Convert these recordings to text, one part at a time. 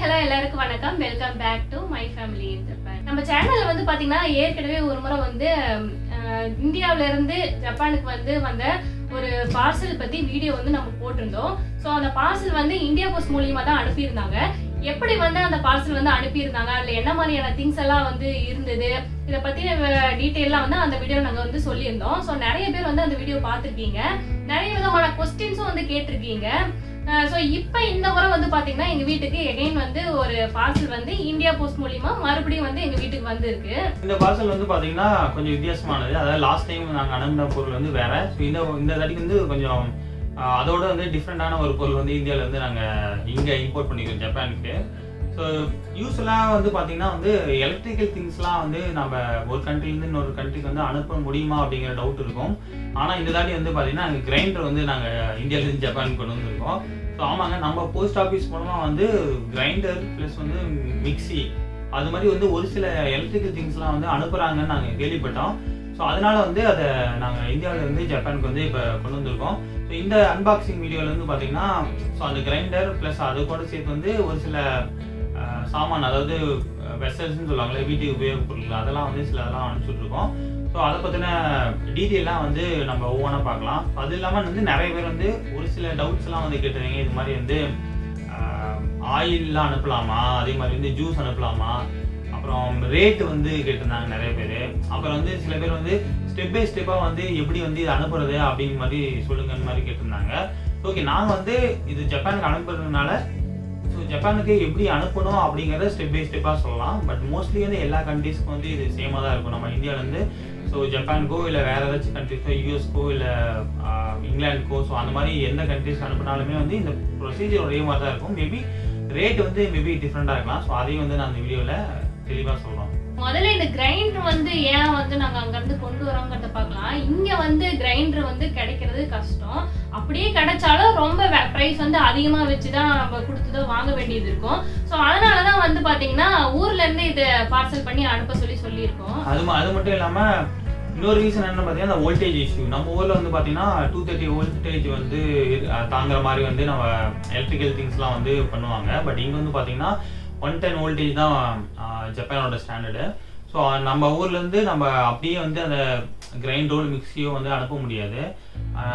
Hello எல்லாருக்கும் வணக்கம். Welcome back to my family in Japan. நம்ம சேனல்ல வந்து பாத்தீங்கன்னா ஏற்கனவே ஒரு முறை வந்து இந்தியாவில இருந்து ஜப்பானுக்கு வந்து வந்த ஒரு பார்சல் பத்தி வீடியோ வந்து நம்ம போட்டிருந்தோம். ஸோ அந்த பார்சல் வந்து இந்தியா போஸ்ட் மூலியமா தான் அனுப்பியிருந்தாங்க. எப்படி வந்து அந்த பார்சல் வந்து அனுப்பியிருந்தாங்க, அதுல என்ன மாதிரியான திங்ஸ் எல்லாம் வந்து இருந்தது, இதை பத்தின டீட்டெயிலாம் வந்து அந்த வீடியோ நாங்க வந்து சொல்லியிருந்தோம். ஸோ நிறைய பேர் வந்து அந்த வீடியோ பார்த்துருக்கீங்க, நிறைய விதமான கொஸ்டின்ஸும் வந்து கேட்டிருக்கீங்க. ஸோ இப்போ இந்த முறை வந்து பார்த்தீங்கன்னா எங்கள் வீட்டுக்கு எகைன் வந்து ஒரு பார்சல் வந்து இந்தியா போஸ்ட் மூலிமா மறுபடியும் வந்து எங்கள் வீட்டுக்கு வந்துருக்கு. இந்த பார்சல் வந்து பார்த்தீங்கன்னா கொஞ்சம் வித்தியாசமானது. அதாவது லாஸ்ட் டைம் நாங்கள் அனுப்பின பொருள் வந்து வேற. ஸோ இந்த தாட்டிக்கு வந்து கொஞ்சம் அதோட வந்து டிஃப்ரெண்டான ஒரு பொருள் வந்து இந்தியாவில் வந்து நாங்கள் இங்கே இம்போர்ட் பண்ணிக்கிறோம் ஜப்பானுக்கு. ஸோ யூஸ்வலாக வந்து பார்த்தீங்கன்னா வந்து எலக்ட்ரிக்கல் திங்ஸ்லாம் வந்து நம்ம ஒரு கண்ட்ரிலேருந்து இன்னொரு கண்ட்ரிக்கு வந்து அனுப்ப முடியுமா அப்படிங்கிற டவுட் இருக்கும். ஆனால் இந்த தாட்டி வந்து பார்த்தீங்கன்னா கிரைண்டர் வந்து நாங்கள் இந்தியாவிலேருந்து ஜப்பானுக்கு கொண்டு வந்துருக்கோம். ஸோ ஆமாங்க, நம்ம போஸ்ட் ஆஃபீஸ் மூலமாக வந்து கிரைண்டர் ப்ளஸ் வந்து மிக்சி அது மாதிரி வந்து ஒரு சில எலக்ட்ரிக்கல் திங்ஸ்லாம் வந்து அனுப்புகிறாங்கன்னு நாங்கள் கேள்விப்பட்டோம். ஸோ அதனால வந்து அதை நாங்கள் இந்தியாவிலேருந்து ஜப்பானுக்கு வந்து இப்போ கொண்டு வந்திருக்கோம். ஸோ இந்த அன்பாக்சிங் வீடியோவில் வந்து பார்த்தீங்கன்னா ஸோ அந்த கிரைண்டர் ப்ளஸ் அது கூட சேர்த்து வந்து ஒரு சில சாமான், அதாவது வெசல்ஸ்ன்னு சொல்லுவாங்களே, வீட்டுக்கு உபயோகப் பொருட்கள், அதெல்லாம் வந்து சிலதெல்லாம் அனுப்பிச்சுட்ருக்கோம். ஸோ அதை பற்றின டீட்டெயிலாம் வந்து நம்ம ஒவ்வொன்றா பார்க்கலாம். அது இல்லாமல் வந்து நிறைய பேர் வந்து ஒரு சில டவுட்ஸ்லாம் வந்து கேட்டுருவீங்க. இது மாதிரி வந்து ஆயிலெலாம் அனுப்பலாமா, அதே மாதிரி வந்து ஜூஸ் அனுப்பலாமா, அப்புறம் ரேட்டு வந்து கேட்டிருந்தாங்க நிறைய பேர். அப்புறம் வந்து சில பேர் வந்து ஸ்டெப் பை ஸ்டெப்பாக வந்து எப்படி வந்து இது அனுப்புறது அப்படிங்கிற மாதிரி சொல்லுங்கன்னு மாதிரி கேட்டிருந்தாங்க. ஓகே, நாங்கள் வந்து இது ஜப்பானுக்கு அனுப்புறதுனால ஸோ ஜப்பானுக்கு எப்படி அனுப்பணும் அப்படிங்கிறத ஸ்டெப் பை ஸ்டெப்பாக சொல்லலாம். பட் மோஸ்ட்லி வந்து எல்லா கண்ட்ரீஸ்க்கும் வந்து இது சேமாக தான் இருக்கும். நம்ம இந்தியாவிலேருந்து ஸோ ஜப்பானுக்கோ இல்லை வேறு ஏதாச்சும் கண்ட்ரிஸோ, யூஎஸ்க்கோ இல்லை இங்கிலாந்துக்கோ, ஸோ அந்த மாதிரி எந்த கண்ட்ரிஸ்க்கு அனுப்பினாலுமே வந்து இந்த ப்ரொசீஜர் ஒரே மாதிரி தான் இருக்கும். மேபி ரேட் வந்து மேபி டிஃப்ரெண்ட்டாக இருக்கலாம். ஸோ அதையும் வந்து நான் அந்த வீடியோவில் தெளிவாக சொல்கிறோம். முதல்ல இந்த கிரைண்டர் வந்து ஏன் வந்து நாங்கள் அங்கேருந்து கொண்டு வரோங்கிறத பார்க்கலாம். இங்கே வந்து கிரைண்டர் வந்து கிடைக்கிறது கஷ்டம். அப்படியே கிடைச்சாலும் ரொம்ப ப்ரைஸ் வந்து அதிகமாக வச்சு தான் நம்ம கொடுத்துதான் வாங்க வேண்டியது இருக்கும். ஸோ அதனால தான் வந்து பார்த்தீங்கன்னா ஊர்லேருந்து இதை பார்சல் பண்ணி அனுப்ப சொல்லியிருக்கோம். அது மட்டும் இல்லாமல் இன்னொரு ரீசன் என்ன பார்த்தீங்கன்னா இந்த வோல்டேஜ் இஷ்யூ. நம்ம ஊரில் வந்து பார்த்தீங்கன்னா 230 வோல்டேஜ் வந்து தாங்குற மாதிரி வந்து நம்ம எலக்ட்ரிக்கல் திங்ஸ்லாம் வந்து பண்ணுவாங்க. பட் இங்கே வந்து பார்த்தீங்கன்னா 110 வோல்டேஜ் தான் ஜப்பானோட ஸ்டாண்டர்டு. ஸோ நம்ம ஊர்லேருந்து நம்ம அப்படியே வந்து அந்த கிரைண்டரோ மிக்சியோ வந்து அனுப்ப முடியாது.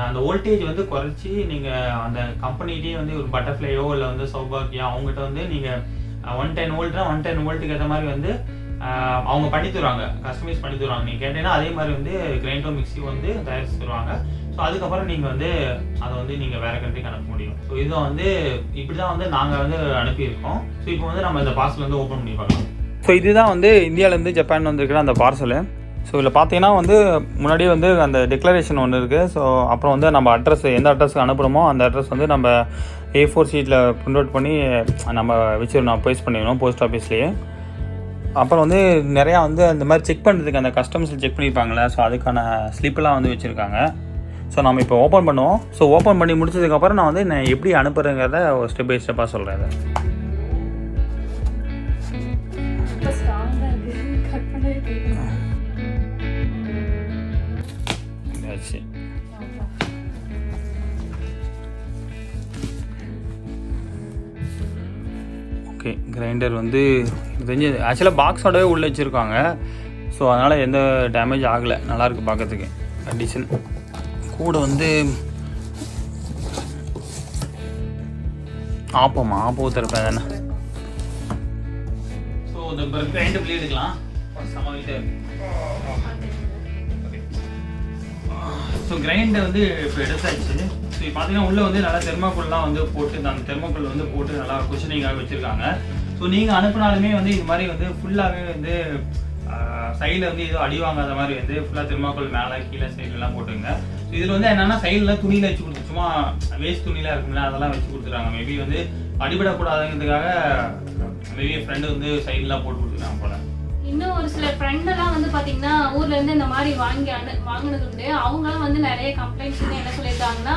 அந்த வோல்டேஜ் வந்து குறைச்சி நீங்கள் அந்த கம்பெனிகிட்டே வந்து ஒரு பட்டர்ஃப்ளையோ இல்லை வந்து சௌபாக்கியா அவங்ககிட்ட வந்து நீங்கள் 110 வோல்ட்னா 110 வோல்ட்டுக்கு ஏற்ற மாதிரி வந்து அவங்க பண்ணி தருவாங்க, கஸ்டமைஸ் பண்ணி தருவாங்க. நீங்கள் கேட்டீங்கன்னா அதே மாதிரி வந்து கிரைண்டரோ மிக்சியோ வந்து தயாரித்து தருவாங்க. ஸோ அதுக்கப்புறம் நீங்கள் வந்து அதை வந்து நீங்கள் வேறு கண்ட்ரிக்கு அனுப்ப முடியும். ஸோ இதை வந்து இப்படி தான் வந்து நாங்கள் வந்து அனுப்பியிருக்கோம். ஸோ இப்போ வந்து நம்ம இந்த பார்சல் வந்து ஓப்பன் பண்ணி பார்க்கலாம். ஸோ இதுதான் வந்து இந்தியாவிலேருந்து ஜப்பான் வந்திருக்கிற அந்த பார்சலு. ஸோ இதில் பார்த்தீங்கன்னா வந்து முன்னாடியே வந்து அந்த டிக்ளரேஷன் ஒன்று இருக்குது. ஸோ அப்புறம் வந்து நம்ம அட்ரஸ், எந்த அட்ரஸுக்கு அனுப்புகிறோமோ அந்த அட்ரஸ் வந்து நம்ம A4 ஷீட்டில் பிரிண்ட் அவுட் பண்ணி நம்ம வச்சிடணும், பேஸ்ட் பண்ணிடணும் போஸ்ட் ஆஃபீஸ்லேயே. அப்புறம் வந்து நிறையா வந்து அந்த மாதிரி செக் பண்ணுறதுக்கு அந்த கஸ்டம்ஸில் செக் பண்ணியிருப்பாங்களே, ஸோ அதுக்கான ஸ்லிப்பெல்லாம் வந்து வச்சுருக்காங்க. ஸோ நம்ம இப்போ ஓப்பன் பண்ணுவோம். ஸோ ஓப்பன் பண்ணி முடிச்சதுக்கப்புறம் நான் வந்து எப்படி அனுப்புறேங்கிறத ஒரு ஸ்டெப் பை ஸ்டெப்பாக சொல்கிறேன். ஓகே, கிரைண்டர் வந்து தெரிஞ்சு ஆக்சுவலாக பாக்ஸோடவே உள்ளே வச்சுருக்காங்க. ஸோ அதனால் எந்த டேமேஜ் ஆகலை, நல்லாயிருக்கு பார்க்கறதுக்கு கண்டிஷன். கூட வந்து ஆப்போ தரப்பேன் தானே. ஸோ இந்த கிரைண்டர் பிளே எடுக்கலாம். ஸோ கிரைண்டர் வந்து இப்போ எடுத்தாச்சு. ஸோ இப்போ பார்த்தீங்கன்னா உள்ளே வந்து நல்லா தெர்மாக்கோல்லாம் வந்து போட்டு அந்த தெர்மாக்கோல் வந்து போட்டு நல்லா குஷனிங்காக வச்சுருக்காங்க. ஸோ நீங்கள் அனுப்பினாலுமே வந்து இது மாதிரி வந்து ஃபுல்லாகவே வந்து சைடில் வந்து ஏதோ அடி வாங்காத மாதிரி வந்து ஃபுல்லாக தெர்மாக்கோல் மேலே கீழே சைட்லலாம் போட்டுங்க. ஸோ இதில் வந்து என்னென்னா சைடில் துணியில் வச்சு கொடுத்து, சும்மா வேஸ்ட் துணிலாம் இருக்குங்களா அதெல்லாம் வச்சு கொடுத்துருக்காங்க. மேபி வந்து அடிபடக்கூடாதுங்கிறதுக்காக மேபி ஃப்ரெண்டு வந்து சைட்லாம் போட்டு கொடுத்துருக்காங்க போல. இன்னும் ஒரு சில ஃப்ரெண்டெல்லாம் வந்து பார்த்தீங்கன்னா ஊர்லேருந்து இந்த மாதிரி வாங்கினது உண்டு. அவங்களாம் வந்து நிறைய கம்ப்ளைண்ட்ஸ் வந்து என்ன சொல்லியிருக்காங்கன்னா,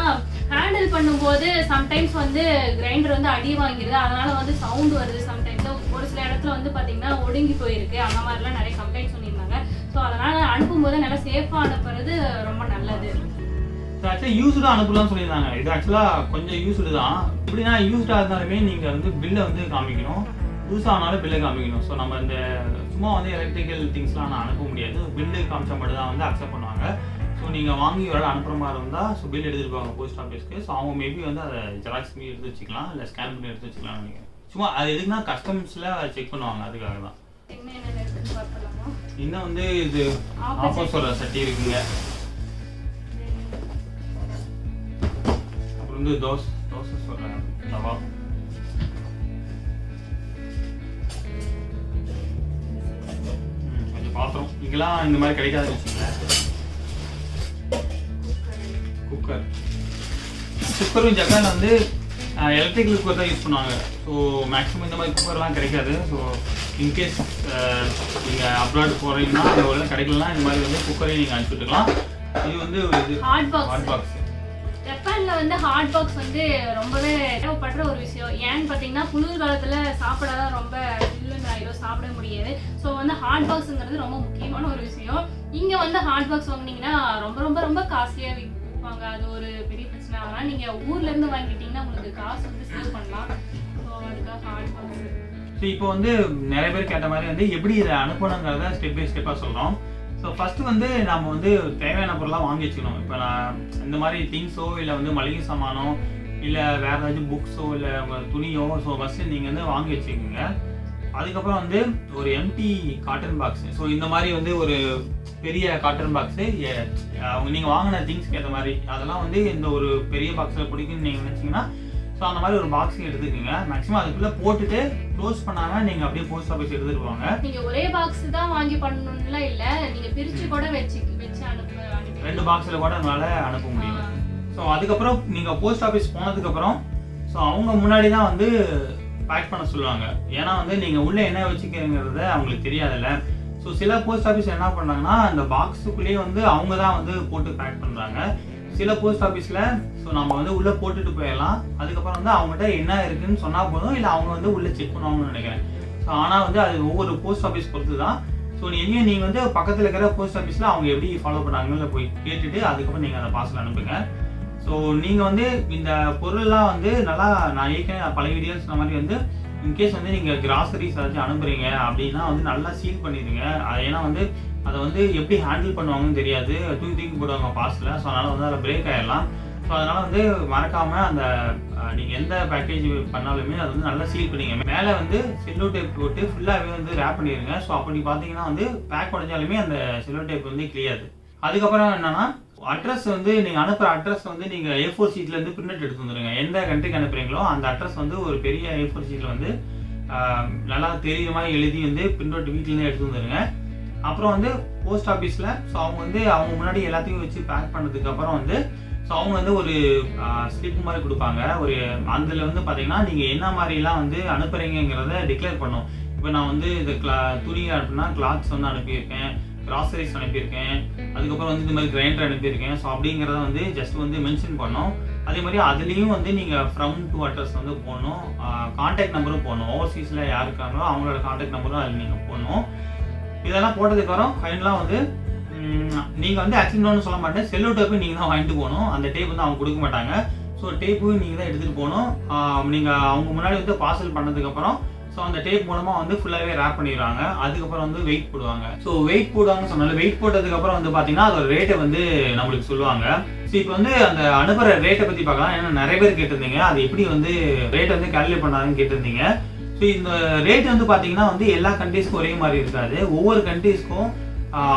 ஹேண்டில் பண்ணும்போது சம்டைம்ஸ் வந்து கிரைண்டர் வந்து அடி வாங்கிடுது, அதனால வந்து சவுண்ட் வருது. சம்டைம்ஸ் ஒரு சில இடத்துல வந்து பார்த்தீங்கன்னா ஒடுங்கி போயிருக்கு, அந்த மாதிரிலாம் நிறைய கம்ப்ளைண்ட் சொல்லியிருந்தாங்க. ஸோ அதனால் அனுப்பும்போது நல்லா சேஃபாக அனுப்புறது ரொம்ப நல்லது. இது ஆக்சுவலாக யூஸ்டாக அனுப்பலாம்னு சொல்லியிருந்தாங்க. இது ஆக்சுவலாக கொஞ்சம் யூஸ்டு தான். எப்படின்னா யூஸ்டாக இருந்தாலுமே நீங்கள் வந்து பில்லை வந்து காமிக்கணும், புதுசானாலும் பில்லை காமிக்கணும். ஸோ நம்ம இந்த சும்மா வந்து எலக்ட்ரிக்கல் திங்ஸ்லாம் நான் அனுப்ப முடியாது, பில்லு காமிச்சா மட்டும் தான் வந்து அக்செப்ட் பண்ணுவாங்க. ஸோ நீங்கள் வாங்கி ஒரு அனுப்புகிற மாதிரி இருந்தால் ஸோ பில் எடுத்துகிட்டு போவாங்க போஸ்ட் ஆஃபீஸ்க்கு. ஸோ அவங்க மேபி வந்து அதை ஜெராக்ஸ் மீ எடுத்து வச்சுக்கலாம், இல்லை ஸ்கேன் பண்ணி எடுத்து வச்சுக்கலாம்னு நினைக்கிறேன். சும்மா அது எதுக்குன்னா கஸ்டம்ஸில் செக் பண்ணுவாங்க, அதுக்காக தான். இன்னும் வந்து இது ஆப்போசோட சட்டி இருக்குங்க. அப்புறம் வந்து தோசை சொல்கிறேன் தவா. கொஞ்சம் பாத்திரம் இங்கெல்லாம் இந்த மாதிரி கிடைக்காதுன்னு வச்சுங்களேன். குக்கரும் ஜப்பானில் வந்து எலக்ட்ரிக்கல் குக்கர் தான் யூஸ் பண்ணுவாங்க. ஸோ மேக்ஸிமம் இந்த மாதிரி குக்கர்லாம் கிடைக்காது. ஸோ இன்கேஸ் நீங்கள் அப்ராட் போகிறீங்கன்னா அந்த ஒரு கிடைக்கலன்னா இந்த மாதிரி வந்து குக்கரையும் நீங்கள் அனுப்பிச்சுட்டுக்கலாம். இது வந்து ஒரு இது ஹாட் பாக்ஸ். ஜப்பான்ல வந்து ஹாட் பாக்ஸ் வந்து ரொம்பவே தேவைப்படுற ஒரு விஷயம். ஏன்னு பார்த்தீங்கன்னா குளிர் காலத்தில் சாப்பிடாதான் ரொம்ப இல்லைன்னு ஆயிரும், சாப்பிட முடியாது. ஸோ வந்து ஹாட் பாக்ஸுங்கிறது ரொம்ப முக்கியமான ஒரு விஷயம். இங்கே வந்து ஹாட் பாக்ஸ் வாங்கினீங்கன்னா ரொம்ப ரொம்ப ரொம்ப காஸ்ட்லியாக விற்பாங்க. அது ஒரு பெரிய பிரச்சனை. ஆனால் நீங்கள் ஊர்லேருந்து வாங்கிட்டீங்கன்னா உங்களுக்கு காசு வந்து சேவ் பண்ணலாம். ஸோ அதுக்காக ஹாட் பாக்ஸ். ஸோ இப்போ வந்து நிறைய பேர் கேட்ட மாதிரி வந்து எப்படி இதை அனுப்பணுங்கிறத ஸ்டெப் பை ஸ்டெப்பாக சொல்கிறோம். ஸோ ஃபஸ்ட்டு வந்து நம்ம வந்து தேவையான பொருளாக வாங்கி வச்சுக்கணும். இப்போ நான் இந்த மாதிரி திங்ஸோ இல்லை வந்து மளிகை சாமானோ இல்லை வேறு ஏதாச்சும் புக்ஸோ இல்லை துணியோ ஸோ ஃபஸ்ட்டு நீங்கள் வந்து வாங்கி வச்சுக்கோங்க. அதுக்கப்புறம் வந்து ஒரு எம்டி காட்டன் பாக்ஸு, ஸோ இந்த மாதிரி வந்து ஒரு பெரிய காட்டன் பாக்ஸு நீங்கள் வாங்கின திங்ஸ்க்கு ஏற்ற மாதிரி அதெல்லாம் வந்து இந்த ஒரு பெரிய பாக்ஸில் பிடிக்குன்னு நீங்கள் நினச்சிங்கன்னா ஸோ அந்த மாதிரி ஒரு பாக்ஸ் எடுத்துக்கோங்க. மேக்ஸிமம் அதுக்குள்ளே போட்டுட்டு க்ளோஸ் பண்ணாமல் நீங்கள் அப்படியே போஸ்ட் ஆஃபீஸ் எடுத்துகிட்டு போவாங்க. நீங்கள் ஒரே பாக்ஸ் தான் வாங்கி பண்ணணும்லாம் இல்லை, நீங்கள் பிரித்து கூட வச்சு அனுப்ப 2 பாக்ஸில் கூட அதனால அனுப்ப முடியும். ஸோ அதுக்கப்புறம் நீங்கள் போஸ்ட் ஆஃபீஸ் போனதுக்கப்புறம் ஸோ அவங்க முன்னாடி தான் வந்து பேக் பண்ண சொல்லுவாங்க. ஏன்னா வந்து நீங்கள் உள்ளே என்ன வச்சுக்கிறீங்கிறத அவங்களுக்கு தெரியாதுல்ல. ஸோ சில போஸ்ட் ஆஃபீஸ் என்ன பண்ணுறாங்கன்னா அந்த பாக்ஸுக்குள்ளேயே வந்து அவங்க தான் வந்து போட்டு பேக் பண்ணுறாங்க. சில போஸ்ட் ஆஃபீஸில் ஸோ நம்ம வந்து உள்ளே போட்டுட்டு போயிடலாம். அதுக்கப்புறம் வந்து அவங்ககிட்ட என்ன இருக்குன்னு சொன்னால் போதும், இல்லை அவங்க வந்து உள்ளே செக் பண்ணுவாங்கன்னு நினைக்கிறேன். ஸோ ஆனால் வந்து அது ஒவ்வொரு போஸ்ட் ஆஃபீஸ் பொறுத்து தான். ஸோ எங்கேயும் நீங்கள் வந்து பக்கத்தில் இருக்கிற போஸ்ட் ஆஃபீஸில் அவங்க எப்படி ஃபாலோ பண்ணாங்கன்னு போய் கேட்டுட்டு அதுக்கப்புறம் நீங்கள் அந்த பார்சல் அனுப்புங்க. ஸோ நீங்கள் வந்து இந்த பொருள்லாம் வந்து நல்லா நான் ஏற்கனவே பழைய வீடியோஸ் இந்த மாதிரி வந்து இன்கேஸ் வந்து நீங்கள் கிராசரிஸ் ஏதாச்சும் அனுப்புறீங்க அப்படின்னா வந்து நல்லா சீல் பண்ணிடுங்க. ஏன்னா வந்து அதை வந்து எப்படி ஹேண்டில் பண்ணுவாங்கன்னு தெரியாது, தூக்கி போடுவாங்க பார்சலில். ஸோ அதனால் வந்து அதை பிரேக் ஆகிடலாம். ஸோ அதனால் வந்து மறக்காமல் அந்த நீங்கள் எந்த பேக்கேஜ் பண்ணாலுமே அது வந்து நல்லா சீல் பண்ணிங்க. மேலே வந்து செல்லோ டேப் போட்டு ஃபுல்லாகவே வந்து ரேப் பண்ணிடுங்க. ஸோ அப்படி பார்த்தீங்கன்னா வந்து பேக் உடைஞ்சாலுமே அந்த செல்லோ டேப் வந்து கிளியாது. அதுக்கப்புறம் என்னென்னா அட்ரஸ் வந்து நீங்கள் அனுப்புகிற அட்ரஸ் வந்து நீங்கள் A4 ஷீட்லேருந்து பிரிண்ட் எடுத்து வந்துடுங்க. எந்த கண்ட்ரிக்கு அனுப்புகிறீங்களோ அந்த அட்ரஸ் வந்து ஒரு பெரிய A4 ஷீட்டில் வந்து நல்லா தெரியுற மாதிரி எழுதி வந்து பிரிண்ட் அவுட் வீட்டிலேருந்து எடுத்து வந்துடுங்க. அப்புறம் வந்து போஸ்ட் ஆஃபீஸில் ஸோ அவங்க வந்து அவங்க முன்னாடி எல்லாத்தையும் வச்சு பேக் பண்ணதுக்கப்புறம் வந்து ஸோ அவங்க வந்து ஒரு ஸ்லிப் மாதிரி கொடுப்பாங்க. ஒரு அதில் வந்து பார்த்தீங்கன்னா நீங்கள் என்ன மாதிரிலாம் வந்து அனுப்புகிறீங்கிறத டிக்ளேர் பண்ணும். இப்போ நான் வந்து இந்த துணி அனுப்புனா கிளாத்ஸ் வந்து அனுப்பியிருக்கேன், கிராசரிஸ் அனுப்பியிருக்கேன், அதுக்கப்புறம் வந்து இந்த மாதிரி கிரைண்டர் அனுப்பியிருக்கேன். ஸோ அப்படிங்கிறத வந்து ஜஸ்ட் வந்து மென்ஷன் பண்ணோம். அதே மாதிரி அதுலேயும் வந்து நீங்கள் ஃப்ரம் டு அட்ரஸ் வந்து போடணும், கான்டாக்ட் நம்பரும் போடணும். ஓவர்சீஸில் யார் இருக்காங்களோ அவங்களோட கான்டாக்ட் நம்பரும் அதில் நீங்கள் போடணும். இதெல்லாம் போட்டதுக்கப்புறம் ஃபைனலாக வந்து நீங்கள் வந்து ஆக்சிடென்ட்னு சொல்ல மாட்டேன், செல்லோ டேப்பு நீங்கள் தான் வாங்கிட்டு போகணும். அந்த டேப் வந்து அவங்க கொடுக்க மாட்டாங்க. ஸோ டேப்பு நீங்கள் தான் எடுத்துகிட்டு போகணும். நீங்கள் அவங்க முன்னாடி வந்து பார்சல் பண்ணதுக்கப்புறம் ஸோ அந்த டேப் மூலமாக வந்து ஃபுல்லாகவே ரேப் பண்ணிடுவாங்க. அதுக்கப்புறம் வந்து வெயிட் போடுவாங்க. ஸோ வெயிட் போடுவாங்கன்னு சொன்னாலும் வெயிட் போட்டதுக்கப்புறம் வந்து பார்த்தீங்கன்னா அதோட ரேட்டை வந்து நம்மளுக்கு சொல்லுவாங்க. ஸோ இப்போ வந்து அந்த அனுப்புகிற ரேட்டை பற்றி பார்க்கலாம். ஏன்னா நிறைய பேர் கேட்டிருந்தீங்க அது எப்படி வந்து ரேட்டை வந்து கால்குலேட் பண்ணாங்கன்னு கேட்டிருந்தீங்க. ஸோ இந்த ரேட் வந்து பார்த்தீங்கன்னா வந்து எல்லா கண்ட்ரீஸ்க்கும் ஒரே மாதிரி இருக்காது. ஒவ்வொரு கண்ட்ரீஸ்க்கும்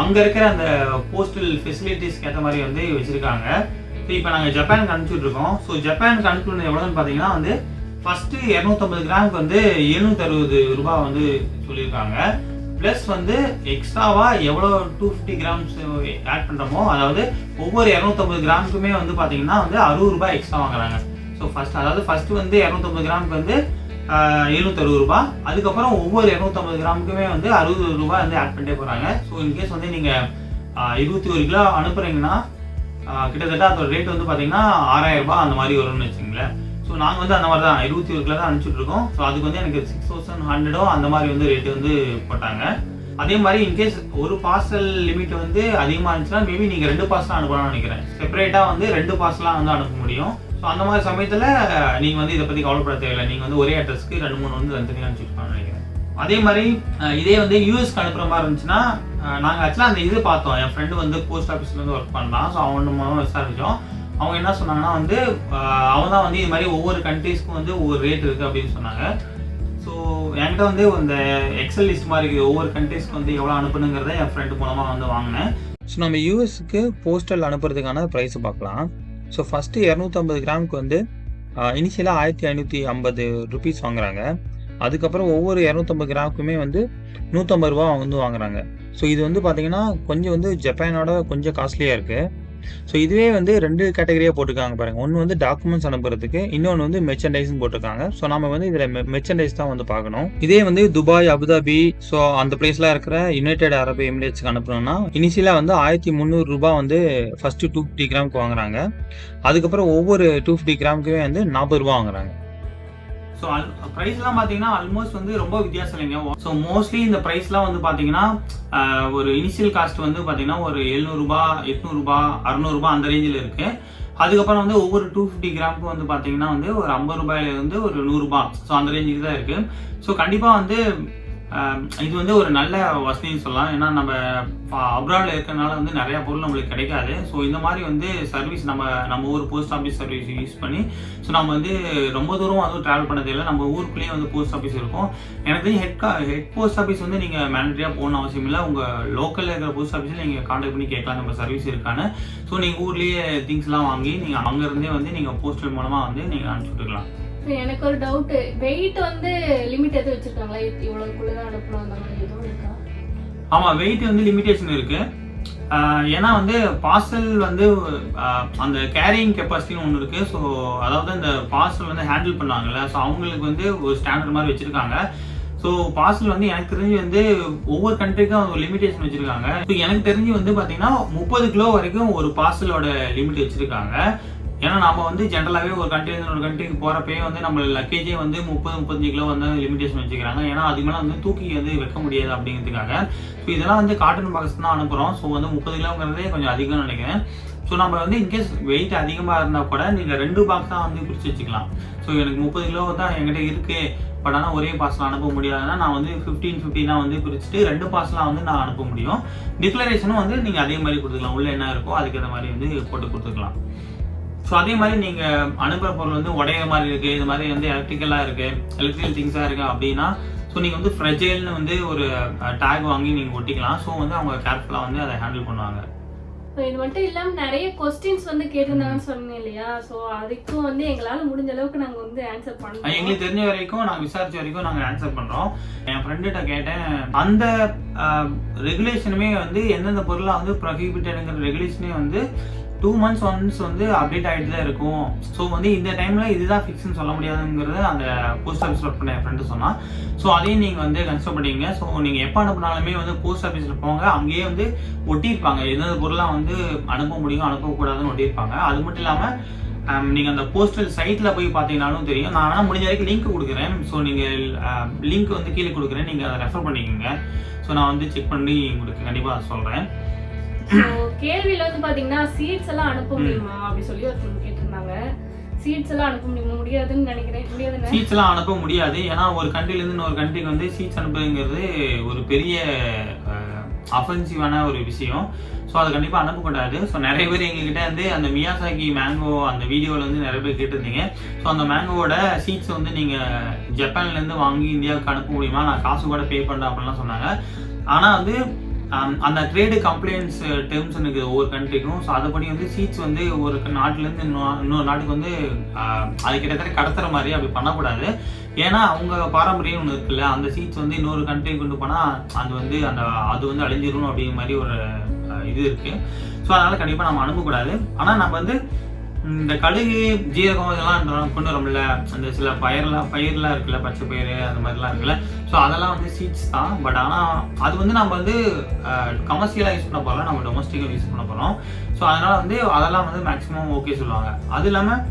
அங்கே இருக்கிற அந்த போஸ்டல் ஃபெசிலிட்டிஸ்க்கு ஏற்ற மாதிரி வந்து வச்சுருக்காங்க. ஸோ இப்போ நாங்கள் ஜப்பானுக்கு அனுப்பிச்சுட்ருக்கோம். ஸோ ஜப்பானுக்கு அனுப்பிச்சு எவ்வளோன்னு பார்த்தீங்கன்னா வந்து ஃபஸ்ட்டு 250 கிராமுக்கு வந்து 760 ரூபா வந்து சொல்லியிருக்காங்க. ப்ளஸ் வந்து எக்ஸ்ட்ராவாக எவ்வளோ 250 கிராம்ஸ் ஆட் பண்ணுறோமோ அதாவது ஒவ்வொரு 250 கிராமுக்குமே வந்து பார்த்தீங்கன்னா வந்து 60 ரூபாய் எக்ஸ்ட்ரா வாங்குறாங்க. ஸோ ஃபஸ்ட்டு வந்து 250 கிராமுக்கு வந்து 760 ரூபா. அதுக்கப்புறம் ஒவ்வொரு 250 கிராமுக்குமே வந்து 60 ரூபாய் வந்து ஆட் பண்ணிட்டே போகிறாங்க. ஸோ இன்கேஸ் வந்து நீங்கள் 21 கிலோ அனுப்புகிறீங்கன்னா கிட்டத்தட்ட அதோட ரேட் வந்து பார்த்தீங்கன்னா 6000 ரூபாய் அந்த மாதிரி வரும்னு வச்சுங்களேன். ஸோ நாங்கள் வந்து அந்த மாதிரி தான் 21 கிலோ தான் அனுப்பிச்சுட்ருக்கோம். ஸோ அதுக்கு வந்து எனக்கு 6100 அந்த மாதிரி வந்து ரேட்டு வந்து போட்டாங்க. அதே மாதிரி இன்கேஸ் ஒரு பார்சல் லிமிட் வந்து அதிகமாக இருந்துச்சுன்னா மேபி நீங்கள் 2 பார்சலாக அனுப்பலாம்னு நினைக்கிறேன். செப்பரேட்டாக வந்து 2 பார்சலாக வந்து அனுப்ப முடியும். ஸோ அந்த மாதிரி சமயத்தில் நீங்கள் வந்து இதை பற்றி கவலைப்பட தேவையில்லை. நீங்கள் வந்து ஒரே அட்ரஸ்க்கு 2-3 வந்து தனித்தனியாக அனுப்பிச்சிருப்பான்னு நினைக்கிறேன். அதே மாதிரி இதே வந்து யூஎஸ்க்கு அனுப்புகிற மாதிரி இருந்துச்சுன்னா நாங்கள் ஆக்சுவலாக அந்த இது பார்த்தோம். என் ஃப்ரெண்டு வந்து போஸ்ட் ஆஃபீஸில் வந்து ஒர்க் பண்ணலாம். ஸோ அவன் மூலமாக விசாரித்தோம். அவங்க என்ன சொன்னாங்கன்னா வந்து அவங்க தான் வந்து இது மாதிரி ஒவ்வொரு கண்ட்ரீஸ்க்கும் வந்து ஒவ்வொரு ரேட் இருக்குது அப்படின்னு சொன்னாங்க. ஸோ என்கிட்ட வந்து இந்த எக்ஸல் லிஸ்ட் மாதிரி இருக்குது. ஒவ்வொரு கண்ட்ரீஸ்க்கு வந்து எவ்வளோ அனுப்பணுங்கிறத என் ஃப்ரெண்டு மூலமாக வந்து வாங்கினேன். ஸோ நம்ம யூஎஸ்க்கு போஸ்டல் அனுப்புறதுக்கான ப்ரைஸ் பார்க்கலாம். ஸோ ஃபஸ்ட்டு 250 கிராமுக்கு வந்து இனிஷியலாக 1550 ருபீஸ் வாங்குறாங்க. அதுக்கப்புறம் ஒவ்வொரு 250 கிராமுக்குமே வந்து 150 ரூபா வந்து வாங்குறாங்க. ஸோ இது வந்து பார்த்தீங்கன்னா கொஞ்சம் வந்து ஜப்பானோட கொஞ்சம் காஸ்ட்லியாக இருக்குது. ஸோ இதுவே வந்து 2 கேட்டகரியாக போட்டிருக்காங்க பாருங்கள். ஒன்று வந்து டாக்குமெண்ட்ஸ் அனுப்புறதுக்கு, இன்னொன்று வந்து மெர்ச்சன்டைஸ்னு போட்டிருக்காங்க. ஸோ நம்ம வந்து இதில் மெர்ச்சன்டைஸ் தான் வந்து பார்க்கணும். இதே வந்து துபாய், அபுதாபி, ஸோ அந்த பிளேஸ்லாம் இருக்கிற யுனைடெட் அரபு எமிரேட்ஸ்க்கு அனுப்பணும்னா இனிஷியலாக வந்து 1300 ரூபா வந்து ஃபஸ்ட்டு 250 கிராமுக்கு வாங்குறாங்க. அதுக்கப்புறம் ஒவ்வொரு 250 கிராமுக்குமே வந்து 40 ரூபா வாங்குறாங்க. ஸோ ப்ரைஸ்லாம் பார்த்தீங்கன்னா ஆல்மோஸ்ட் வந்து ரொம்ப வித்தியாசம் இல்லைங்க. ஸோ மோஸ்ட்லி இந்த ப்ரைஸ்லாம் வந்து பார்த்தீங்கன்னா ஒரு இனிஷியல் காஸ்ட் வந்து பார்த்தீங்கன்னா ஒரு 700 ரூபா, 800 ரூபா, 600 ரூபா அந்த ரேஞ்சில் இருக்குது. அதுக்கப்புறம் வந்து ஒவ்வொரு 250 கிராமுக்கு வந்து பார்த்தீங்கன்னா வந்து ஒரு 50 ரூபாயிலேருந்து ஒரு 100 ரூபா, ஸோ அந்த ரேஞ்சுக்கு தான் இருக்குது. ஸோ கண்டிப்பாக வந்து இது வந்து ஒரு நல்ல வசதின்னு சொல்லலாம். ஏன்னா நம்ம அப்ராடில் இருக்கிறனால வந்து நிறையா பொருள் நம்மளுக்கு கிடைக்காது. ஸோ இந்த மாதிரி வந்து சர்வீஸ் நம்ம ஊர் போஸ்ட் ஆஃபீஸ் சர்வீஸ் யூஸ் பண்ணி ஸோ நம்ம வந்து ரொம்ப தூரம் அதுவும் ட்ராவல் பண்ண தேவையில்லை. நம்ம ஊருக்குள்ளேயே வந்து போஸ்ட் ஆஃபீஸ் இருக்கும். எனக்கு தெரிஞ்சு ஹெட் போஸ்ட் ஆஃபீஸ் வந்து நீங்கள் மேனேஜராக போகணும் அவசியம் இல்லை. உங்கள் லோக்கலில் இருக்கிற போஸ்ட் ஆஃபீஸில் நீங்கள் கான்டாக்ட் பண்ணி கேட்கலாம் நம்ம சர்வீஸ் இருக்கான்னு. ஸோ நீங்கள் ஊர்லேயே திங்ஸ்லாம் வாங்கி நீங்கள் அங்கேருந்தே வந்து நீங்கள் போஸ்டல் மூலமாக வந்து நீங்கள் அனுப்பிச்சி விட்டுக்கலாம். எனக்கு ஒரு டவுட், வெயிட் வந்து லிமிட் எதுவும் வச்சிருக்காங்களா? இவ்வளவுக்குள்ள தான் அனுப்பணும் அந்த மாதிரி எதுவும் இருக்கா? ஆமா, வெயிட் வந்து லிமிடேஷன் இருக்கு. ஏன்னா வந்து பார்சல் வந்து அந்த கேரியிங் கெப்பாசிட்டின்னு ஒன்று இருக்கு. ஸோ அதாவது அந்த பார்சல் வந்து ஹேண்டில் பண்ணாங்கல்ல, ஸோ அவங்களுக்கு வந்து ஒரு ஸ்டாண்டர்ட் மாதிரி வச்சிருக்காங்க. ஸோ பார்சல் வந்து எனக்கு தெரிஞ்சு வந்து ஒவ்வொரு கண்ட்ரிக்கும் ஒரு லிமிடேஷன் வச்சிருக்காங்க. ஸோ எனக்கு தெரிஞ்சு வந்து பார்த்தீங்கன்னா 30 கிலோ வரைக்கும் ஒரு பார்சலோட லிமிட் வச்சிருக்காங்க. ஏன்னா நம்ம வந்து ஜென்ரலாகவே ஒரு கண்ட்ரிலேருந்து ஒரு கண்ட்ரிக்கு போகிறப்பே வந்து நம்ம லக்கேஜே வந்து 30-35 கிலோ வந்து லிமிடேஷன் வச்சுக்கிறாங்க. ஏன்னா அதுக்கு மேலே வந்து தூக்கி வந்து வைக்க முடியாது அப்படிங்கிறதுக்காக. ஸோ இதெல்லாம் வந்து காட்டன் பாக்ஸ் தான் அனுப்புகிறோம். ஸோ வந்து 30 கிலோங்கிறதே கொஞ்சம் அதிகம்னு நினைக்கிறேன். ஸோ நம்ம வந்து இன்கேஸ் வெயிட் அதிகமாக இருந்தால் கூட நீங்கள் 2 பாக்ஸ் தான் வந்து பிரித்து வச்சுக்கலாம். ஸோ எனக்கு 30 கிலோ தான் என்கிட்ட இருக்குது, பட் ஆனால் ஒரே பார்சல் அனுப்ப முடியாதுன்னா நான் வந்து 15-15 வந்து பிரிச்சுட்டு 2 பார்சலாக வந்து நான் அனுப்ப முடியும். டிக்ளரேஷனும் வந்து நீங்கள் அதே மாதிரி கொடுத்துக்கலாம். உள்ள என்ன இருக்கோ அதுக்கேற்ற மாதிரி வந்து போட்டு கொடுத்துக்கலாம். ஸோ அதே மாதிரி நீங்கள் அனுப்புகிற பொருள் வந்து உடையிற மாதிரி இருக்குது, இது மாதிரி வந்து எலக்ட்ரிக்கலாக இருக்குது, எலக்ட்ரிக்கல் திங்ஸாக இருக்குது அப்படின்னா ஸோ நீங்கள் வந்து ஃப்ரெஜைல்னு வந்து ஒரு டேக் வாங்கி நீங்கள் ஒட்டிக்கலாம். ஸோ வந்து அவங்க கேர்ஃபுல்லாக வந்து அதை ஹேண்டில் பண்ணுவாங்க. இது மட்டும் இல்லாமல் நிறைய கொஸ்டின்ஸ் வந்து கேட்டிருந்தாங்கன்னு சொன்னேன் இல்லையா? ஸோ அதுக்கும் வந்து எங்களால் முடிஞ்ச அளவுக்கு நாங்கள் வந்து ஆன்சர் பண்ணோம். எங்களுக்கு தெரிஞ்ச வரைக்கும் நாங்கள் விசாரிச்ச வரைக்கும் நாங்கள் ஆன்சர் பண்ணுறோம். என் ஃப்ரெண்டுகிட்ட கேட்டேன், அந்த ரெகுலேஷனுமே வந்து எந்தெந்த பொருளாக வந்து ப்ரொஹிபிட்டடுங்கிற ரெகுலேஷனே வந்து 2 months ஒன்ஸ் வந்து அப்டேட் ஆகிட்டு தான் இருக்கும். ஸோ வந்து இந்த டைமில் இதுதான் ஃபிக்ஸ்ன்னு சொல்ல முடியாதுங்கிறது அந்த போஸ்ட் ஆஃபீஸ் ஒர்க் பண்ண என் ஃப்ரெண்டு சொன்னான். ஸோ அதையும் நீங்கள் வந்து கன்சிடர் பண்ணிங்க. ஸோ நீங்கள் எப்போ அனுப்புனாலுமே வந்து போஸ்ட் ஆஃபீஸில் போங்க, அங்கேயே வந்து ஒட்டியிருப்பாங்க எந்தெந்த பொருளாக வந்து அனுப்ப முடியும் அனுப்பக்கூடாதுன்னு ஒட்டியிருப்பாங்க. அது மட்டும் இல்லாமல் நீங்கள் அந்த போஸ்டல் சைட்டில் போய் பார்த்தீங்கன்னாலும் தெரியும். நான் வேணால் முடிஞ்ச வரைக்கும் லிங்க் கொடுக்குறேன். ஸோ நீங்கள் லிங்க் வந்து கீழே கொடுக்குறேன், நீங்கள் அதை ரெஃபர் பண்ணிக்கோங்க. ஸோ நான் வந்து செக் பண்ணி உங்களுக்கு கண்டிப்பாக சொல்கிறேன். கேள்வியில வந்து பாத்தீங்கன்னா சீட்ஸ் எல்லாம் அனுப்ப முடியுமா அப்படி சொல்லி ஒருத்தவங்க கேட்டிருந்தாங்க. சீட்ஸ் எல்லாம் அனுப்ப முடியாதுன்னு நினைக்கிறேன். முடியாதுன்னு சீட்ஸ் எல்லாம் அனுப்ப முடியாது. ஏன்னா ஒரு கண்ட்ரிலேருந்து இன்னொரு கண்ட்ரிக்கு வந்து சீட்ஸ் அனுப்புறதுங்கிறது ஒரு பெரிய அஃபென்சிவான ஒரு விஷயம். ஸோ அது கண்டிப்பாக அனுப்பக்கூடாது. ஸோ நிறைய பேர் எங்ககிட்ட வந்து அந்த மியாசாகி மேங்கோ அந்த வீடியோவில் வந்து நிறைய பேர் கேட்டிருந்தீங்க. ஸோ அந்த மேங்கோவோட சீட்ஸ் வந்து நீங்கள் ஜப்பான்லேருந்து வாங்கி இந்தியாவுக்கு அனுப்ப முடியுமா, நான் காசு கூட பே பண்ணுறேன் அப்படின்லாம் சொன்னாங்க. ஆனால் வந்து அந்த ட்ரேடு கம்ப்ளைண்ட்ஸ் டேர்ம்ஸ் இருக்குது ஒவ்வொரு கண்ட்ரிக்கும். ஸோ அதுபடி வந்து சீட்ஸ் வந்து ஒரு நாட்டிலேருந்து இன்னொரு நாட்டுக்கு வந்து அது கிட்டத்தட்ட கடத்துற மாதிரி அப்படி பண்ணக்கூடாது. ஏன்னா அவங்க பாரம்பரியம் ஒன்று இருக்குல்ல, அந்த சீட்ஸ் வந்து இன்னொரு கண்ட்ரிக்கு கொண்டு போனால் அது வந்து அது வந்து அழிஞ்சிடணும் அப்படிங்கிற மாதிரி ஒரு இது இருக்குது. ஸோ அதனால் கண்டிப்பாக நம்ம அனுப்பக்கூடாது. ஆனால் நம்ம வந்து இந்த கடுகு, ஜீரகம் இதெல்லாம் கொண்டு வரோம்ல, அந்த சில பயிரெலாம் இருக்குல்ல, பச்சை பயிர் அந்த மாதிரிலாம் இருக்குல்ல, ஸோ அதெல்லாம் வந்து சீட்ஸ் தான். பட் ஆனால் அது வந்து நம்ம வந்து கமர்ஷியலாக யூஸ் பண்ண போகிறோம், நம்ம டொமஸ்டிக்காக யூஸ் பண்ண போகிறோம். ஸோ அதனால் வந்து அதெல்லாம் வந்து மேக்ஸிமம் ஓகே சொல்லுவாங்க. அது இல்லாமல்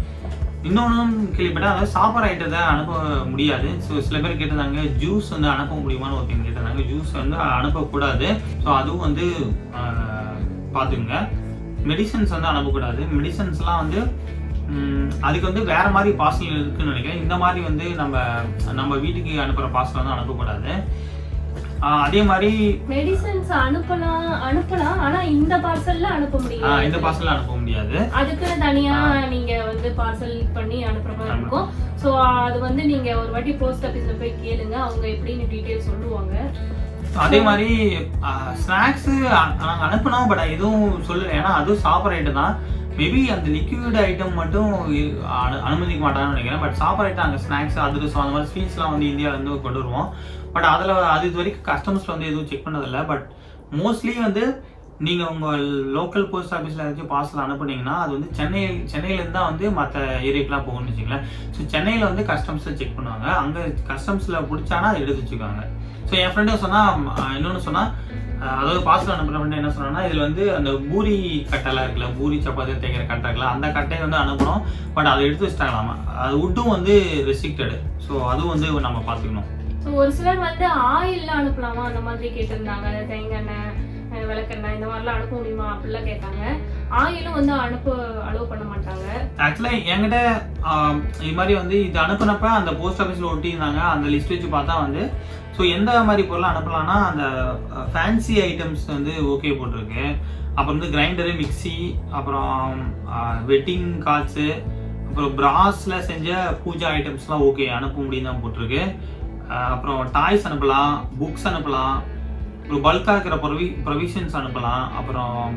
இன்னொன்றும் கேள்விப்பட்டேன், அதாவது சாப்பாடு ஐட்டத்தை அனுப்ப முடியாது. ஸோ சில பேர் கேட்டிருந்தாங்க ஜூஸ் வந்து அனுப்ப முடியுமான்னு ஒருத்தங்க கேட்டிருந்தாங்க. ஜூஸ் வந்து அனுப்பக்கூடாது. ஸோ அதுவும் வந்து பார்த்துக்குங்க. மெடிசன்ஸ் வந்து அனுப்பக்கூடாது. மெடிசன்ஸ்லாம் வந்து அதுக்கு வந்து வேற மாதிரி பார்சல் இருக்குன்னு நினைக்கிறேன். இந்த மாதிரி வந்து நம்ம வீட்டுக்கு அனுப்புகிற பார்சல் வந்து அனுப்பக்கூடாது. அதே மாதிரி மெடிசன்ஸ் அனுப்பலாம் ஆனா இந்த பார்சல்ல அனுப்ப முடியாது. இந்த பார்சல்ல அனுப்ப முடியாது. அதுக்கு தனியா நீங்க வந்து பார்சல் பண்ணி அனுப்புற மாதிரி இருக்கும். சோ அது வந்து நீங்க ஒரு வாட்டி போஸ்ட் ஆபீஸ்ல போய் கேளுங்க, அவங்க எப்படின்னு டீடைல் சொல்லுவாங்க. அதே மாதிரி ஸ்நாக்ஸ் நாங்க அனுப்பினோம், பட் எதுவும் சொல்லல. ஏன்னா அதுவும் சாப்பிட்ற ஐட்டம் தான். மேபி அந்த லிக்விட் ஐட்டம் மட்டும் அனுமதிக்க மாட்டாங்கன்னு நினைக்கிறேன். பட் சாப்பிட்ற ஐட்டம் அங்கே ஸ்நாக்ஸ் அதிரசம் அந்த மாதிரி ஸ்வீட்ஸ்லாம் வந்து இந்தியாவிலேருந்து கொண்டு வருவோம். பட் அதில் அது இது வரைக்கும் கஸ்டமர்ஸ் வந்து எதுவும் செக் பண்ணதில்லை. பட் மோஸ்ட்லி வந்து நீங்கள் உங்கள் லோக்கல் போஸ்ட் ஆஃபீஸில் ஏதாச்சும் பார்சல் அனுப்புனீங்கன்னா அது வந்து சென்னையிலேருந்து தான் வந்து மற்ற ஏரியாக்கெலாம் போகணும்னு வச்சுங்களேன். ஸோ சென்னையில் வந்து கஸ்டம்ஸில் செக் பண்ணுவாங்க. அங்கே கஸ்டம்ஸில் பிடிச்சானா அதை எடுத்து வச்சுக்குவாங்க. ஸோ என் ஃப்ரெண்டு இன்னொன்று சொன்னால், அதாவது பார்சல் அனுப்புகிற ஃப்ரெண்டு என்ன சொன்னான்னா, இதில் வந்து அந்த பூரி கட்டைலாம் இருக்குல்ல, பூரி சப்பாத்தி தைக்கிற கட்டை இருக்குல்ல, அந்த கட்டையை வந்து அனுப்புகிறோம். பட் அதை எடுத்து வச்சுட்டாங்களாமா. அது உட்டும் வந்து ரெஸ்ட்ரிக்டடு. ஸோ அதுவும் வந்து நம்ம பார்த்துக்கணும். ஸோ ஒரு சிலர் வந்து ஆயில்லாம் அனுப்பலாமா அந்த மாதிரி கேட்டிருந்தாங்க. தேங்காய், விளக்கெண்ணெய் இந்த மாதிரிலாம் அனுப்ப முடியுமா அப்படிலாம் கேட்டாங்க. ஆயிலும் வந்து அலோவ் பண்ண மாட்டாங்க. ஆக்சுவலாக என்கிட்ட இது மாதிரி வந்து இது அனுப்புனப்ப அந்த போஸ்ட் ஆஃபீஸில் ஒட்டியிருந்தாங்க. அந்த லிஸ்ட் வச்சு பார்த்தா வந்து ஸோ எந்த மாதிரி பொருள் அனுப்பலாம்னா அந்த ஃபேன்சி ஐட்டம்ஸ் வந்து ஓகே போட்டிருக்கு. அப்புறம் வந்து கிரைண்டரு, மிக்சி, அப்புறம் வெட்டிங் கார்ட்ஸு, அப்புறம் பிராஸில் செஞ்ச பூஜா ஐட்டம்ஸ்லாம் ஓகே அனுப்ப முடியும் தான் போட்டிருக்கு. அப்புறம் டாய்ஸ் அனுப்பலாம், புக்ஸ் அனுப்பலாம், அப்புறம் பல்காக இருக்கிற ப்ரொவிஷன்ஸ் அனுப்பலாம், அப்புறம்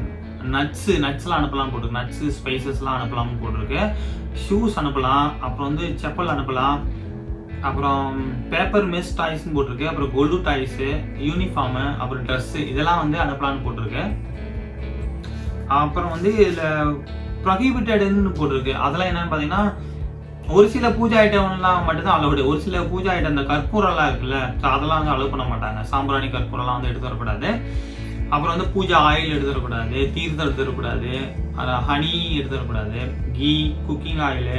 நட்ஸ்லாம் அனுப்பலாம் போட்டிருக்கு. நட்ஸு, ஸ்பைசஸ்லாம் அனுப்பலாம்னு போட்டிருக்கு. ஷூஸ் அனுப்பலாம், அப்புறம் வந்து செப்பல் அனுப்பலாம், அப்புறம் பேப்பர் மெஸ் டாய்ஸ்ன்னு போட்டிருக்கு. அப்புறம் கோல்டு டாய்ஸு, யூனிஃபார்மு, அப்புறம் ட்ரெஸ்ஸு இதெல்லாம் வந்து அனுப்பலான்னு போட்டிருக்கு. அப்புறம் வந்து இதில் ப்ரொஹிபிட்டடுன்னு போட்டிருக்கு. அதெல்லாம் என்னன்னு பார்த்தீங்கன்னா ஒரு சில பூஜா ஐட்டம்லாம் மட்டும்தான் அலோடு. ஒரு சில பூஜா ஐட்டம் இந்த கற்பூரெல்லாம் இருக்குல்ல, ஸோ அதெல்லாம் வந்து அலோவ் பண்ண மாட்டாங்க. சாம்பிராணி கற்பூரெல்லாம் வந்து எடுத்து வரக்கூடாது. அப்புறம் வந்து பூஜா ஆயில் எடுத்து வரக்கூடாது, தீர்த்தம் எடுத்து வரக்கூடாது, ஹனி எடுத்து வரக்கூடாது, ghee, cooking oil,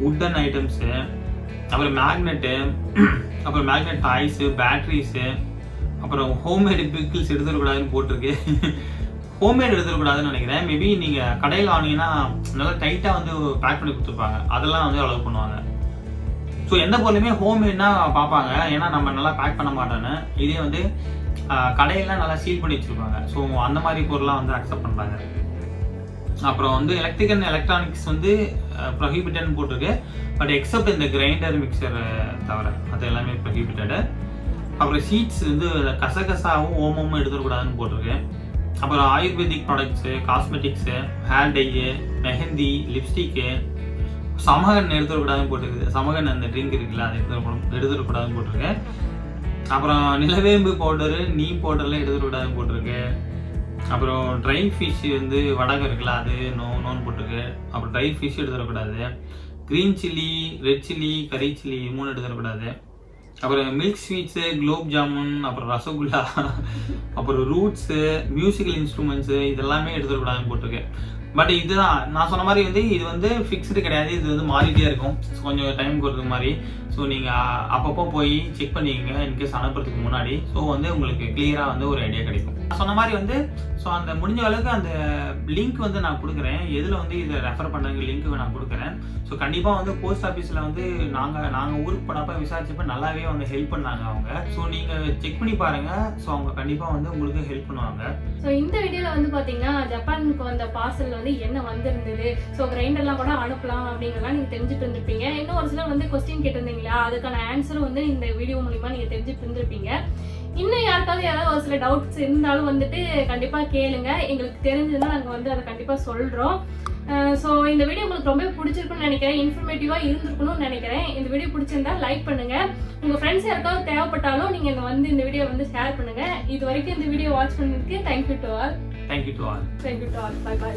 wooden items, அப்புறம் மேக்னெட்டு, அப்புறம் மேக்னெட் டாய்ஸு, பேட்ரிஸு, அப்புறம் ஹோம்மேடு பிக்கிள்ஸ் எடுத்து வரக்கூடாதுன்னு போட்டிருக்கு. ஹோம்மேட் எடுத்துக்கூடாதுன்னு நினைக்கிறேன். மேபி நீங்கள் கடையில் வாங்கினீங்கன்னா நல்லா டைட்டாக வந்து பேக் பண்ணி கொடுத்துருப்பாங்க. அதெல்லாம் வந்து அலோவ் பண்ணுவாங்க. ஸோ எந்த பொருளுமே ஹோம்மேட்னா பார்ப்பாங்க, ஏன்னா நம்ம நல்லா பேக் பண்ண மாட்டோன்னு. இதே வந்து கடையெல்லாம் நல்லா சீல் பண்ணி வச்சுருப்பாங்க. ஸோ அந்த மாதிரி பொருள்லாம் வந்து அக்செப்ட் பண்ணுறாங்க. அப்புறம் வந்து எலக்ட்ரிக் அண்ட் எலக்ட்ரானிக்ஸ் வந்து ப்ரொஹிபிட்டட்னு போட்டிருக்கு. பட் எக்ஸப்ட் இந்த கிரைண்டர், மிக்சர் தவிர அது எல்லாமே ப்ரொஹிபிட்டடு. அப்புறம் சீட்ஸ் வந்து கசகசாவும் ஓமமும் எடுத்துக்கூடாதுன்னு போட்டிருக்கு. அப்புறம் ayurvedic products, cosmetics, hair dye, mehndi, lipstick, சமகன் எடுத்துக்கூடாதுன்னு போட்டிருக்கு. சமகன் அந்த ட்ரிங்க் இருக்குல்ல, அது எடுத்துக்கூடாதுன்னு போட்டிருக்கு. அப்புறம் நிலவேம்பு பவுடரு, நீம் பவுடர்லாம் எடுத்துக்கூடாதுன்னு போட்டிருக்கு. அப்புறம் ட்ரை ஃபிஷ் வந்து வடகம் இருக்குல்ல, அது நோன்னு போட்டிருக்கு. அப்புறம் ட்ரை ஃபிஷ் எடுத்துக்கூடாது. Green chilli, red chilli, curry chilli 3 எடுத்துக்கூடாது. அப்புறம் மில்க் ஸ்வீட்ஸு, குலோப் ஜாமுன், அப்புறம் ரசகுல்லா, அப்புறம் ரூட்ஸு, மியூசிக்கல் இன்ஸ்ட்ருமெண்ட்ஸு இதெல்லாமே எடுத்துக்கூடாதுன்னு போட்டிருக்கு. பட் இதுதான் நான் சொன்ன மாதிரி வந்து இது வந்து ஃபிக்ஸ்டு கிடையாது. இது வந்து மாறிட்டே இருக்கும். கொஞ்சம் டைம் கொடுக்குற மாதிரி. ஸோ நீங்கள் அப்பப்போ போய் செக் பண்ணிக்கங்க இன்கேஸ் அனுப்புறதுக்கு முன்னாடி. ஸோ வந்து உங்களுக்கு கிளியராக வந்து ஒரு ஐடியா கிடைக்கும். நான் சொன்ன மாதிரி வந்து ஸோ அந்த முடிஞ்ச அளவுக்கு அந்த லிங்க் வந்து நான் கொடுக்குறேன். எதில் வந்து இதை ரெஃபர் பண்ணுற லிங்க் நான் கொடுக்குறேன். ஸோ கண்டிப்பாக வந்து போஸ்ட் ஆஃபீஸில் வந்து நாங்கள் ஊருக்கு போனப்போ விசாரிச்சப்போ நல்லாவே வந்து ஹெல்ப் பண்ணாங்க அவங்க. ஸோ நீங்கள் செக் பண்ணி பாருங்கள். ஸோ அவங்க கண்டிப்பாக வந்து உங்களுக்கு ஹெல்ப் பண்ணுவாங்க. ஸோ இந்த வீடியோவில் வந்து பார்த்தீங்கன்னா ஜப்பானுக்கு வந்த பார்சல் வந்து என்ன வந்திருந்தது, ஸோ கிரைண்டர்லாம் கூட அனுப்பலாம் அப்படிங்கிறலாம் நீங்கள் தெரிஞ்சுட்டு இருந்திருப்பீங்க. இன்னும் ஒரு சிலர் வந்து கொஸ்டின் கேட்டிருந்தீங்களா, அதுக்கான ஆன்சரும் வந்து இந்த வீடியோ மூலிமா நீங்கள் தெரிஞ்சுட்டு இருந்திருப்பீங்க. இன்னும் யாருக்காவது ஒரு சில டவுட்ஸ் இருந்தாலும் வந்துட்டு கண்டிப்பாக கேளுங்க. எங்களுக்கு தெரிஞ்சதுன்னா நாங்கள் வந்து அதை கண்டிப்பாக சொல்கிறோம். ஸோ இந்த வீடியோ உங்களுக்கு ரொம்ப பிடிச்சிருக்குன்னு நினைக்கிறேன், இன்ஃபர்மேட்டிவாக இருந்திருக்கணும்னு நினைக்கிறேன். இந்த வீடியோ பிடிச்சிருந்தா லைக் பண்ணுங்கள். உங்கள் ஃப்ரெண்ட்ஸ் யாருக்காவது தேவைப்பட்டாலும் நீங்கள் இந்த வீடியோ வந்து ஷேர் பண்ணுங்கள். இது வரைக்கும் இந்த வீடியோ வாட்ச் பண்ணதுக்கு thank you to all. Thank you to all. Thank you to all. Bye bye.